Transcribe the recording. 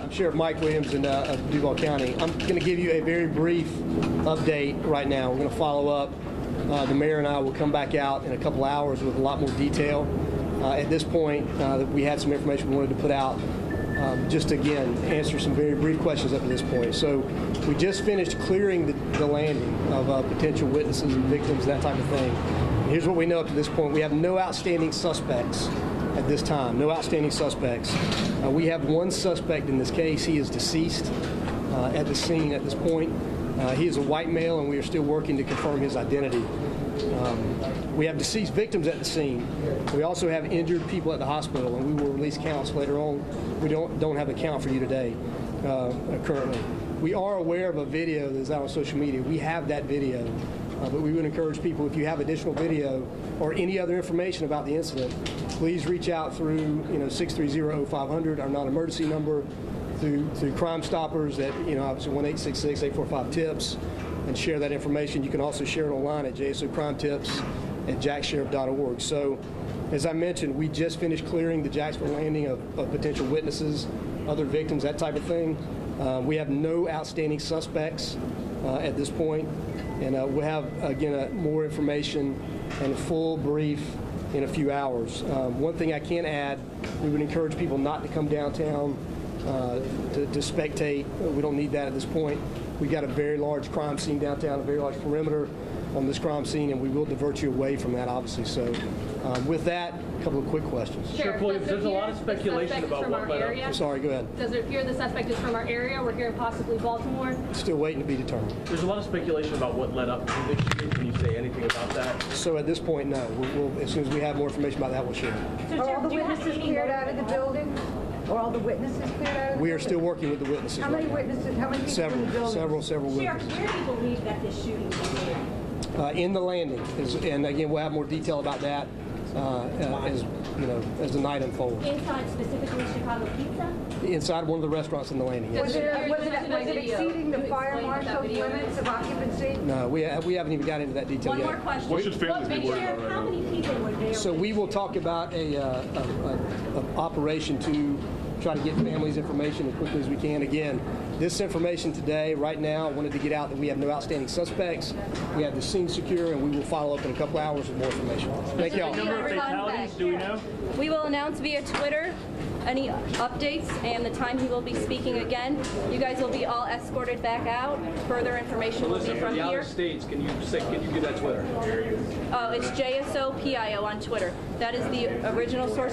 I'm Sheriff Mike Williams of Duval County. I'm going to give you a very brief update right now. We're going to follow up. The mayor and I will come back out in a couple hours with a lot more detail. At this point, we had some information we wanted to put out. Just again, answer some very brief questions up to this point. So we just finished clearing the landing of potential witnesses and victims, that type of thing. And here's what we know up to this point. We have no outstanding suspects at this time, no outstanding suspects. We have one suspect in this case. He is deceased at the scene at this point. He is a white male, and we are still working to confirm his identity. We have deceased victims at the scene. We also have injured people at the hospital, and we will release counts later on. We don't have a count for you today currently. We are aware of a video that is out on social media. We have that video, but we would encourage people, if you have additional video or any other information about the incident, please reach out through 630-0500, our non-emergency number, through Crime Stoppers at obviously 1-866-845-TIPS, and share that information. You can also share it online at jsocrimetips@jacksheriff.org. So, as I mentioned, we just finished clearing the Jacksonville Landing of potential witnesses, other victims, that type of thing. We have no outstanding suspects at this point, and we'll have, again, more information and a full brief in a few hours. One thing I can add, we would encourage people not to come downtown to spectate. We don't need that at this point. We've got a very large crime scene downtown, a very large perimeter on this crime scene, and we will divert you away from that, obviously. So with that, a couple of quick questions. Sheriff Williams, there's a lot of speculation about what led up. I'm sorry, go ahead. Does it appear the suspect is from our area? We're hearing possibly Baltimore. Still waiting to be determined. There's a lot of speculation about what led up to the shooting. Can you say anything about that? So at this point, no. We'll, as soon as we have more information about that, we'll share it. So are all the witnesses cleared out of the building? Or all the witnesses cleared out of the building? We are still working with the witnesses. How many witnesses? How many people in the building? Several Sheriff, witnesses. where do you believe that this shooting began? In the landing, and again, we'll have more detail about that as the night unfolds. Inside, specifically Chicago Pizza? Inside one of the restaurants in the landing, yes. Was it exceeding the fire marshal's limits of occupancy? No, we haven't even got into that detail One yet. more question. What should families be worried about right How now? many people were there? So we will talk about a operation to try to get families information as quickly as we can. Again, this information today, right now, I wanted to get out that we have no outstanding suspects. We have the scene secure, and we will follow up in a couple hours with more information. Thank you all. Number of fatalities, do we know? We will announce via Twitter any updates and the time he will be speaking again. You guys will be all escorted back out. Further information will be from here. States, can you give that Twitter? It's JSOPIO on Twitter. That is the original source.